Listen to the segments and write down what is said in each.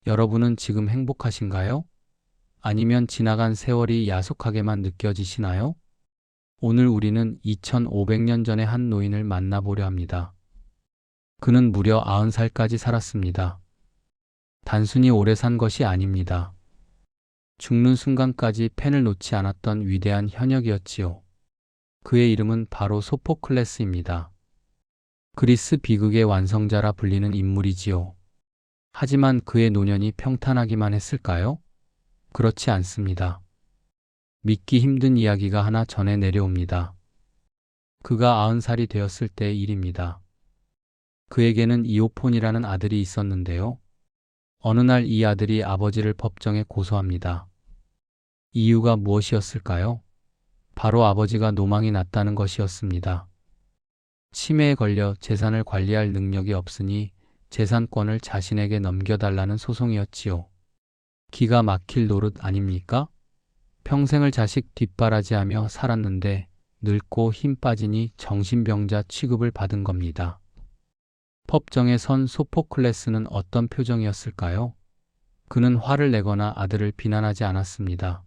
여러분은 지금 행복하신가요? 아니면 지나간 세월이 야속하게만 느껴지시나요? 오늘 우리는 2500년 전의 한 노인을 만나보려 합니다. 그는 무려 90살까지 살았습니다. 단순히 오래 산 것이 아닙니다. 죽는 순간까지 펜을 놓지 않았던 위대한 현역이었지요. 그의 이름은 바로 소포클레스입니다. 그리스 비극의 완성자라 불리는 인물이지요. 하지만 그의 노년이 평탄하기만 했을까요? 그렇지 않습니다. 믿기 힘든 이야기가 하나 전해 내려옵니다. 그가 90살이 되었을 때의 일입니다. 그에게는 이오폰이라는 아들이 있었는데요. 어느 날 이 아들이 아버지를 법정에 고소합니다. 이유가 무엇이었을까요? 바로 아버지가 노망이 났다는 것이었습니다. 치매에 걸려 재산을 관리할 능력이 없으니 재산권을 자신에게 넘겨달라는 소송이었지요. 기가 막힐 노릇 아닙니까? 평생을 자식 뒷바라지하며 살았는데 늙고 힘 빠지니 정신병자 취급을 받은 겁니다. 법정에 선 소포클레스는 어떤 표정이었을까요? 그는 화를 내거나 아들을 비난하지 않았습니다.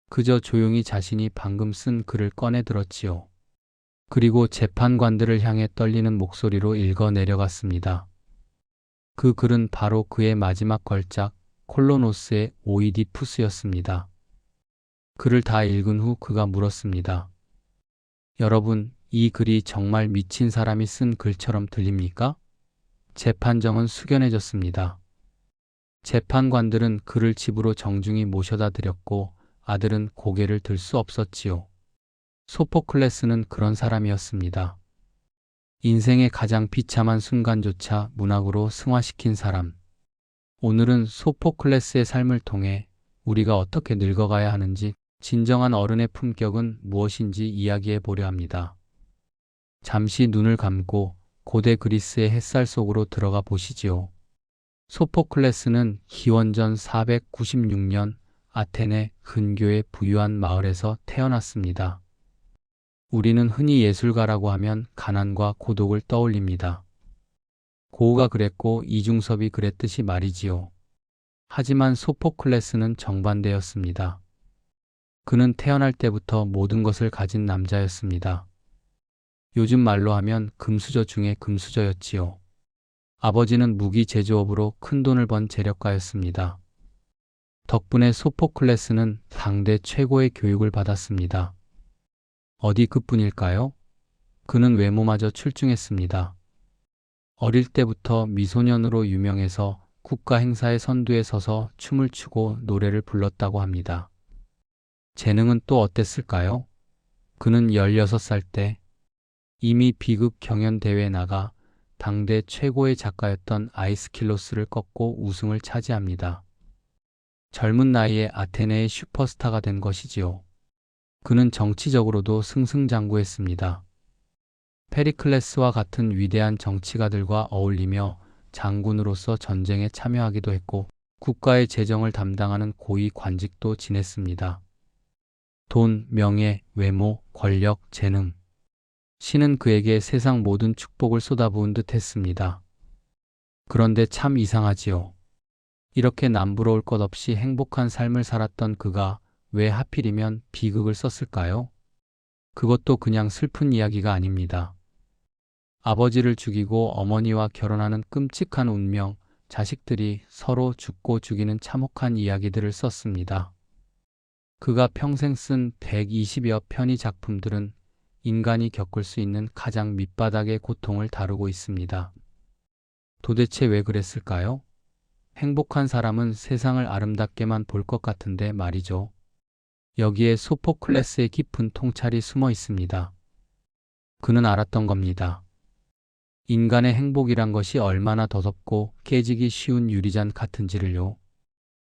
그저 조용히 자신이 방금 쓴 글을 꺼내 들었지요. 그리고 재판관들을 향해 떨리는 목소리로 읽어 내려갔습니다. 그 글은 바로 그의 마지막 걸작 콜로노스의 오이디푸스였습니다. 글을 다 읽은 후 그가 물었습니다. 여러분, 이 글이 정말 미친 사람이 쓴 글처럼 들립니까? 재판정은 숙연해졌습니다. 재판관들은 그를 집으로 정중히 모셔다 드렸고 아들은 고개를 들 수 없었지요. 소포클레스는 그런 사람이었습니다. 인생의 가장 비참한 순간조차 문학으로 승화시킨 사람. 오늘은 소포클레스의 삶을 통해 우리가 어떻게 늙어가야 하는지, 진정한 어른의 품격은 무엇인지 이야기해 보려 합니다. 잠시 눈을 감고 고대 그리스의 햇살 속으로 들어가 보시지요. 소포클레스는 기원전 496년 아테네 근교의 부유한 마을에서 태어났습니다. 우리는 흔히 예술가라고 하면 가난과 고독을 떠올립니다. 고흐가 그랬고 이중섭이 그랬듯이 말이지요. 하지만 소포클레스는 정반대였습니다. 그는 태어날 때부터 모든 것을 가진 남자였습니다. 요즘 말로 하면 금수저 중에 금수저였지요. 아버지는 무기 제조업으로 큰돈을 번 재력가였습니다. 덕분에 소포클레스는 당대 최고의 교육을 받았습니다. 어디 그뿐일까요? 그는 외모마저 출중했습니다. 어릴 때부터 미소년으로 유명해서 국가 행사의 선두에 서서 춤을 추고 노래를 불렀다고 합니다. 재능은 또 어땠을까요? 그는 16살 때 이미 비극 경연대회에 나가 당대 최고의 작가였던 아이스킬로스를 꺾고 우승을 차지합니다. 젊은 나이에 아테네의 슈퍼스타가 된 것이지요. 그는 정치적으로도 승승장구했습니다. 페리클레스와 같은 위대한 정치가들과 어울리며 장군으로서 전쟁에 참여하기도 했고 국가의 재정을 담당하는 고위 관직도 지냈습니다. 돈, 명예, 외모, 권력, 재능. 신은 그에게 세상 모든 축복을 쏟아부은 듯 했습니다. 그런데 참 이상하지요. 이렇게 남부러울 것 없이 행복한 삶을 살았던 그가 왜 하필이면 비극을 썼을까요? 그것도 그냥 슬픈 이야기가 아닙니다. 아버지를 죽이고 어머니와 결혼하는 끔찍한 운명, 자식들이 서로 죽고 죽이는 참혹한 이야기들을 썼습니다. 그가 평생 쓴 120여 편의 작품들은 인간이 겪을 수 있는 가장 밑바닥의 고통을 다루고 있습니다. 도대체 왜 그랬을까요? 행복한 사람은 세상을 아름답게만 볼 것 같은데 말이죠. 여기에 소포클레스의 깊은 통찰이 숨어 있습니다. 그는 알았던 겁니다. 인간의 행복이란 것이 얼마나 더덥고 깨지기 쉬운 유리잔 같은지를요.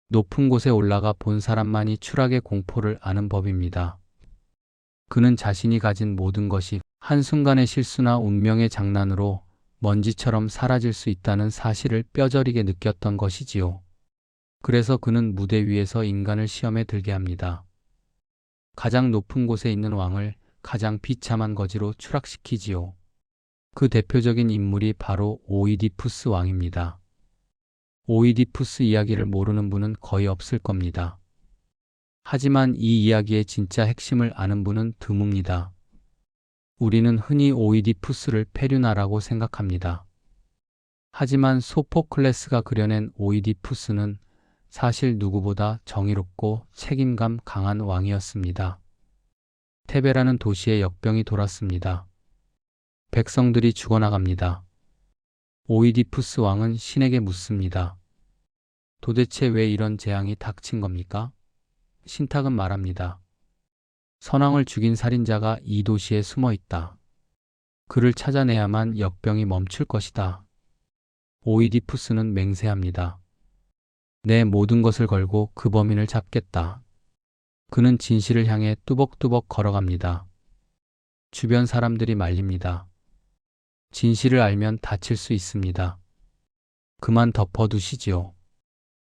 높은 곳에 올라가 본 사람만이 추락의 공포를 아는 법입니다. 그는 자신이 가진 모든 것이 한순간의 실수나 운명의 장난으로 먼지처럼 사라질 수 있다는 사실을 뼈저리게 느꼈던 것이지요. 그래서 그는 무대 위에서 인간을 시험에 들게 합니다. 가장 높은 곳에 있는 왕을 가장 비참한 거지로 추락시키지요. 그 대표적인 인물이 바로 오이디푸스 왕입니다. 오이디푸스 이야기를 모르는 분은 거의 없을 겁니다. 하지만 이 이야기의 진짜 핵심을 아는 분은 드뭅니다. 우리는 흔히 오이디푸스를 페류나라고 생각합니다. 하지만 소포클레스가 그려낸 오이디푸스는 사실 누구보다 정의롭고 책임감 강한 왕이었습니다. 테베라는 도시에 역병이 돌았습니다. 백성들이 죽어나갑니다. 오이디푸스 왕은 신에게 묻습니다. 도대체 왜 이런 재앙이 닥친 겁니까? 신탁은 말합니다. 선왕을 죽인 살인자가 이 도시에 숨어 있다. 그를 찾아내야만 역병이 멈출 것이다. 오이디푸스는 맹세합니다. 내 모든 것을 걸고 그 범인을 잡겠다. 그는 진실을 향해 뚜벅뚜벅 걸어갑니다. 주변 사람들이 말립니다. 진실을 알면 다칠 수 있습니다. 그만 덮어두시지요.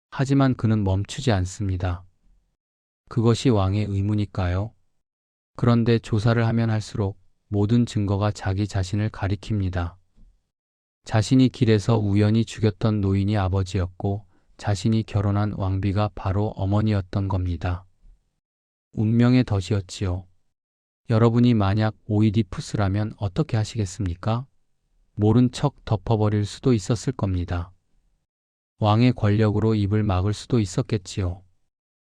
하지만 그는 멈추지 않습니다. 그것이 왕의 의무니까요. 그런데 조사를 하면 할수록 모든 증거가 자기 자신을 가리킵니다. 자신이 길에서 우연히 죽였던 노인이 아버지였고 자신이 결혼한 왕비가 바로 어머니였던 겁니다. 운명의 덫이었지요. 여러분이 만약 오이디푸스라면 어떻게 하시겠습니까? 모른 척 덮어버릴 수도 있었을 겁니다. 왕의 권력으로 입을 막을 수도 있었겠지요.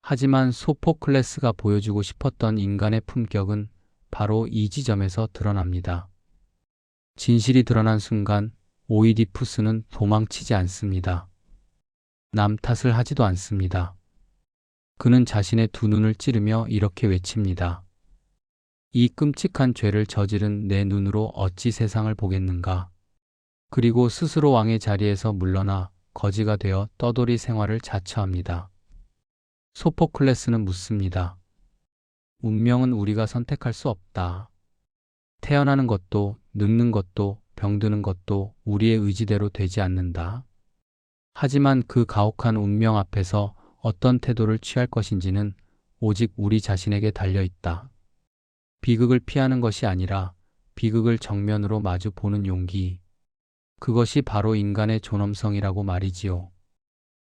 하지만 소포클레스가 보여주고 싶었던 인간의 품격은 바로 이 지점에서 드러납니다. 진실이 드러난 순간 오이디푸스는 도망치지 않습니다. 남 탓을 하지도 않습니다. 그는 자신의 두 눈을 찌르며 이렇게 외칩니다. 이 끔찍한 죄를 저지른 내 눈으로 어찌 세상을 보겠는가. 그리고 스스로 왕의 자리에서 물러나 거지가 되어 떠돌이 생활을 자처합니다. 소포클레스는 묻습니다. 운명은 우리가 선택할 수 없다. 태어나는 것도 늙는 것도 병드는 것도 우리의 의지대로 되지 않는다. 하지만 그 가혹한 운명 앞에서 어떤 태도를 취할 것인지는 오직 우리 자신에게 달려 있다. 비극을 피하는 것이 아니라 비극을 정면으로 마주 보는 용기. 그것이 바로 인간의 존엄성이라고 말이지요.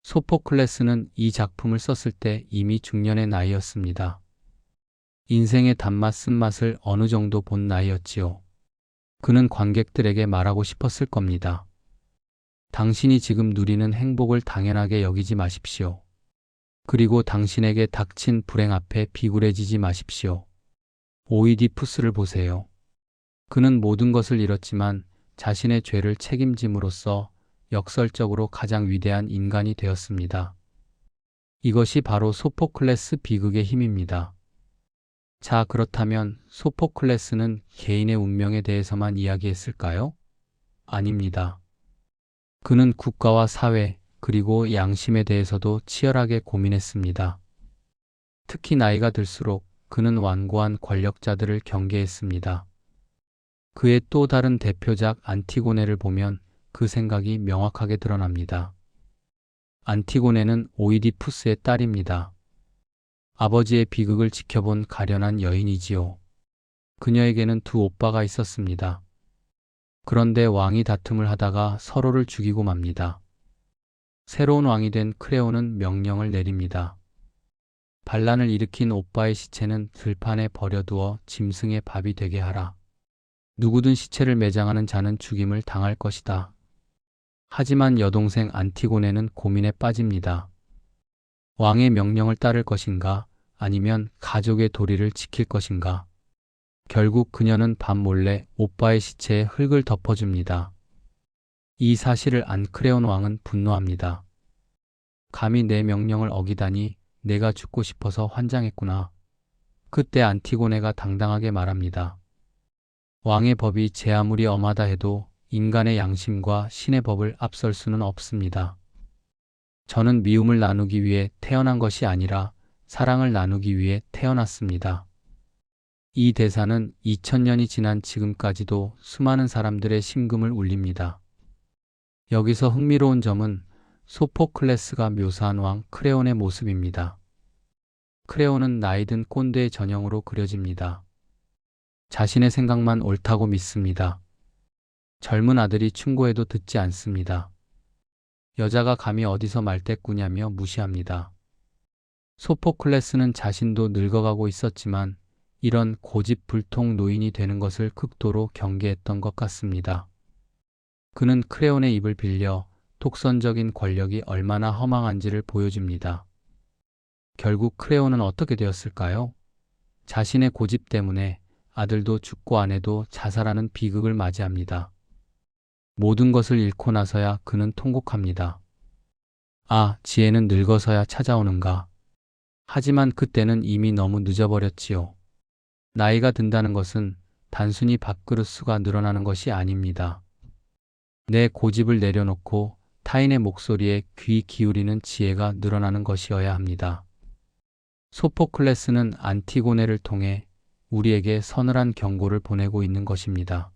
소포클레스는 이 작품을 썼을 때 이미 중년의 나이였습니다. 인생의 단맛 쓴맛을 어느 정도 본 나이였지요. 그는 관객들에게 말하고 싶었을 겁니다. 당신이 지금 누리는 행복을 당연하게 여기지 마십시오. 그리고 당신에게 닥친 불행 앞에 비굴해지지 마십시오. 오이디푸스를 보세요. 그는 모든 것을 잃었지만 자신의 죄를 책임짐으로써 역설적으로 가장 위대한 인간이 되었습니다. 이것이 바로 소포클레스 비극의 힘입니다. 자, 그렇다면 소포클레스는 개인의 운명에 대해서만 이야기했을까요? 아닙니다. 그는 국가와 사회, 그리고 양심에 대해서도 치열하게 고민했습니다. 특히 나이가 들수록 그는 완고한 권력자들을 경계했습니다. 그의 또 다른 대표작 안티고네를 보면 그 생각이 명확하게 드러납니다. 안티고네는 오이디푸스의 딸입니다. 아버지의 비극을 지켜본 가련한 여인이지요. 그녀에게는 두 오빠가 있었습니다. 그런데 왕이 다툼을 하다가 서로를 죽이고 맙니다. 새로운 왕이 된 크레온은 명령을 내립니다. 반란을 일으킨 오빠의 시체는 들판에 버려두어 짐승의 밥이 되게 하라. 누구든 시체를 매장하는 자는 죽임을 당할 것이다. 하지만 여동생 안티고네는 고민에 빠집니다. 왕의 명령을 따를 것인가 아니면 가족의 도리를 지킬 것인가. 결국 그녀는 밤몰래 오빠의 시체에 흙을 덮어줍니다. 이 사실을 안 크레온 왕은 분노합니다. 감히 내 명령을 어기다니 내가 죽고 싶어서 환장했구나. 그때 안티고네가 당당하게 말합니다. 왕의 법이 제 아무리 엄하다 해도 인간의 양심과 신의 법을 앞설 수는 없습니다. 저는 미움을 나누기 위해 태어난 것이 아니라 사랑을 나누기 위해 태어났습니다. 이 대사는 2000년이 지난 지금까지도 수많은 사람들의 심금을 울립니다. 여기서 흥미로운 점은 소포클레스가 묘사한 왕 크레온의 모습입니다. 크레온은 나이든 꼰대의 전형으로 그려집니다. 자신의 생각만 옳다고 믿습니다. 젊은 아들이 충고해도 듣지 않습니다. 여자가 감히 어디서 말대꾸냐며 무시합니다. 소포클레스는 자신도 늙어가고 있었지만 이런 고집불통 노인이 되는 것을 극도로 경계했던 것 같습니다. 그는 크레온의 입을 빌려 독선적인 권력이 얼마나 허망한지를 보여줍니다. 결국 크레온은 어떻게 되었을까요? 자신의 고집 때문에 아들도 죽고 아내도 자살하는 비극을 맞이합니다. 모든 것을 잃고 나서야 그는 통곡합니다. 아, 지혜는 늙어서야 찾아오는가. 하지만 그때는 이미 너무 늦어버렸지요. 나이가 든다는 것은 단순히 밥그릇 수가 늘어나는 것이 아닙니다. 내 고집을 내려놓고 타인의 목소리에 귀 기울이는 지혜가 늘어나는 것이어야 합니다. 소포클레스는 안티고네를 통해 우리에게 서늘한 경고를 보내고 있는 것입니다.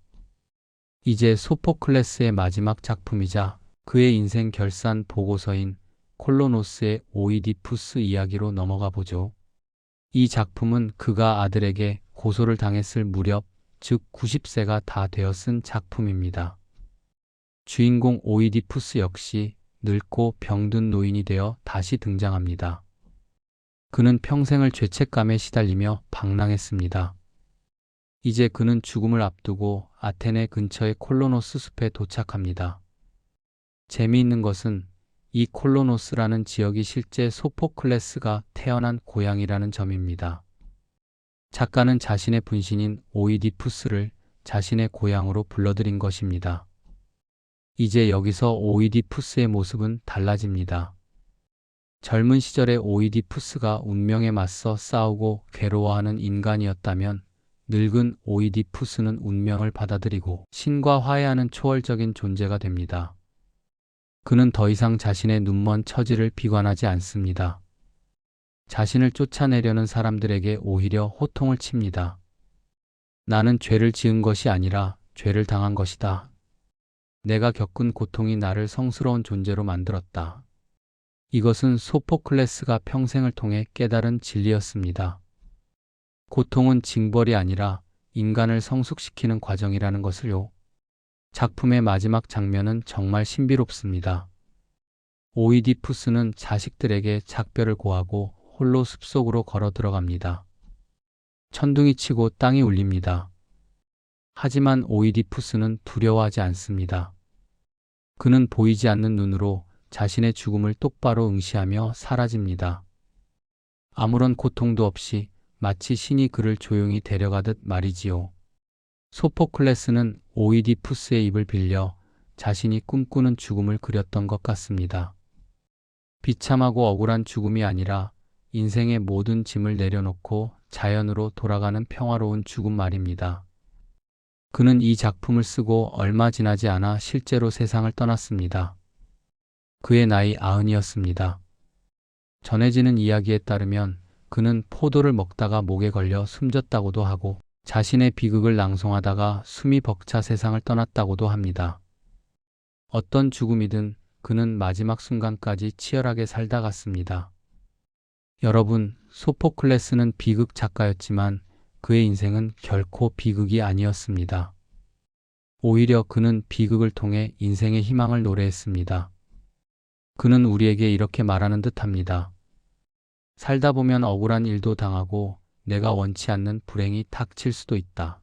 이제 소포클레스의 마지막 작품이자 그의 인생 결산 보고서인 콜로노스의 오이디푸스 이야기로 넘어가 보죠. 이 작품은 그가 아들에게 고소를 당했을 무렵, 즉 90세가 다 되어 쓴 작품입니다. 주인공 오이디푸스 역시 늙고 병든 노인이 되어 다시 등장합니다. 그는 평생을 죄책감에 시달리며 방랑했습니다. 이제 그는 죽음을 앞두고 아테네 근처의 콜로노스 숲에 도착합니다. 재미있는 것은 이 콜로노스라는 지역이 실제 소포클레스가 태어난 고향이라는 점입니다. 작가는 자신의 분신인 오이디푸스를 자신의 고향으로 불러들인 것입니다. 이제 여기서 오이디푸스의 모습은 달라집니다. 젊은 시절의 오이디푸스가 운명에 맞서 싸우고 괴로워하는 인간이었다면 늙은 오이디푸스는 운명을 받아들이고 신과 화해하는 초월적인 존재가 됩니다. 그는 더 이상 자신의 눈먼 처지를 비관하지 않습니다. 자신을 쫓아내려는 사람들에게 오히려 호통을 칩니다. 나는 죄를 지은 것이 아니라 죄를 당한 것이다. 내가 겪은 고통이 나를 성스러운 존재로 만들었다. 이것은 소포클레스가 평생을 통해 깨달은 진리였습니다. 고통은 징벌이 아니라 인간을 성숙시키는 과정이라는 것을요. 작품의 마지막 장면은 정말 신비롭습니다. 오이디푸스는 자식들에게 작별을 고하고 홀로 숲속으로 걸어 들어갑니다. 천둥이 치고 땅이 울립니다. 하지만 오이디푸스는 두려워하지 않습니다. 그는 보이지 않는 눈으로 자신의 죽음을 똑바로 응시하며 사라집니다. 아무런 고통도 없이 마치 신이 그를 조용히 데려가듯 말이지요. 소포클레스는 오이디푸스의 입을 빌려 자신이 꿈꾸는 죽음을 그렸던 것 같습니다. 비참하고 억울한 죽음이 아니라 인생의 모든 짐을 내려놓고 자연으로 돌아가는 평화로운 죽음 말입니다. 그는 이 작품을 쓰고 얼마 지나지 않아 실제로 세상을 떠났습니다. 그의 나이 90이었습니다. 전해지는 이야기에 따르면 그는 포도를 먹다가 목에 걸려 숨졌다고도 하고 자신의 비극을 낭송하다가 숨이 벅차 세상을 떠났다고도 합니다. 어떤 죽음이든 그는 마지막 순간까지 치열하게 살다 갔습니다. 여러분, 소포클레스는 비극 작가였지만 그의 인생은 결코 비극이 아니었습니다. 오히려 그는 비극을 통해 인생의 희망을 노래했습니다. 그는 우리에게 이렇게 말하는 듯합니다. 살다 보면 억울한 일도 당하고 내가 원치 않는 불행이 닥칠 수도 있다.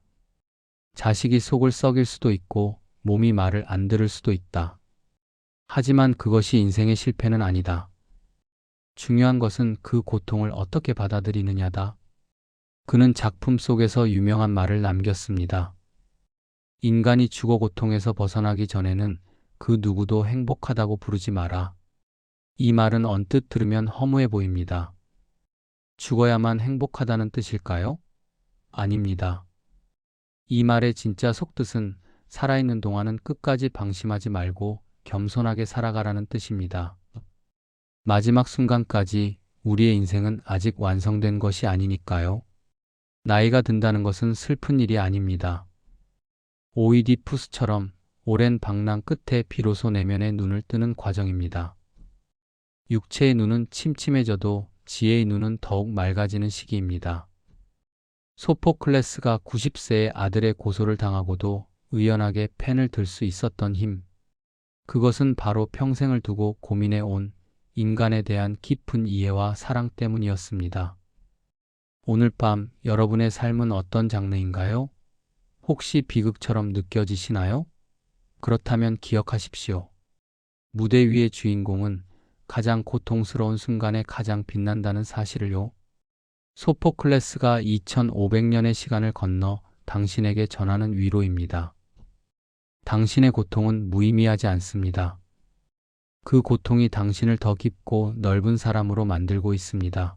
자식이 속을 썩일 수도 있고 몸이 말을 안 들을 수도 있다. 하지만 그것이 인생의 실패는 아니다. 중요한 것은 그 고통을 어떻게 받아들이느냐다. 그는 작품 속에서 유명한 말을 남겼습니다. 인간이 죽어 고통에서 벗어나기 전에는 그 누구도 행복하다고 부르지 마라. 이 말은 언뜻 들으면 허무해 보입니다. 죽어야만 행복하다는 뜻일까요? 아닙니다. 이 말의 진짜 속뜻은 살아있는 동안은 끝까지 방심하지 말고 겸손하게 살아가라는 뜻입니다. 마지막 순간까지 우리의 인생은 아직 완성된 것이 아니니까요. 나이가 든다는 것은 슬픈 일이 아닙니다. 오이디푸스처럼 오랜 방랑 끝에 비로소 내면의 눈을 뜨는 과정입니다. 육체의 눈은 침침해져도 지혜의 눈은 더욱 맑아지는 시기입니다. 소포클레스가 90세의 아들의 고소를 당하고도 의연하게 펜을 들 수 있었던 힘. 그것은 바로 평생을 두고 고민해 온 인간에 대한 깊은 이해와 사랑 때문이었습니다. 오늘 밤 여러분의 삶은 어떤 장르인가요? 혹시 비극처럼 느껴지시나요? 그렇다면 기억하십시오. 무대 위의 주인공은 가장 고통스러운 순간에 가장 빛난다는 사실을요. 소포클레스가 2500년의 시간을 건너 당신에게 전하는 위로입니다. 당신의 고통은 무의미하지 않습니다. 그 고통이 당신을 더 깊고 넓은 사람으로 만들고 있습니다.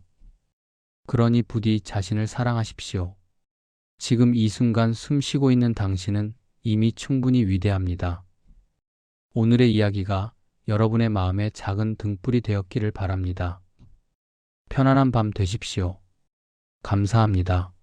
그러니 부디 자신을 사랑하십시오. 지금 이 순간 숨 쉬고 있는 당신은 이미 충분히 위대합니다. 오늘의 이야기가 여러분의 마음에 작은 등불이 되었기를 바랍니다. 편안한 밤 되십시오. 감사합니다.